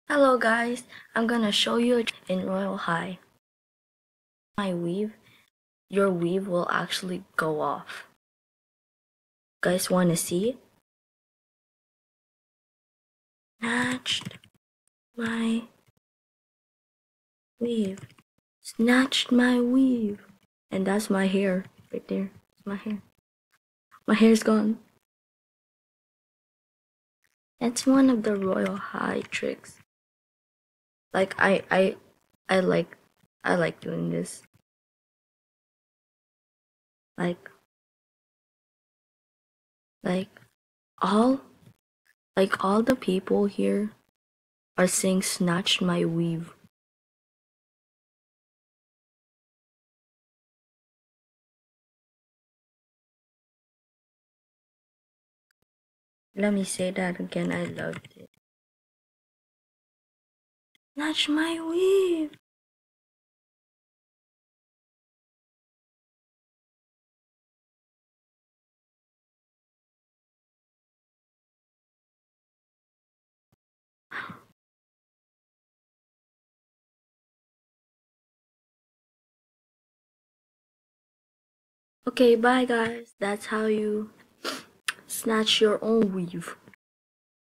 Hello guys, I'm gonna show you in Royal High. My weave, your weave will actually go off. Guys wanna see? Snatched my weave. Snatched my weave. And that's my hair right there. It's my hair. My hair's gone. It's one of the Royal High tricks. Like I like doing this. Like like all all the people here are saying snatched my weave. Let me say that again. I loved it. Snatch my weave. Okay, bye guys. That's how you snatch your own weave.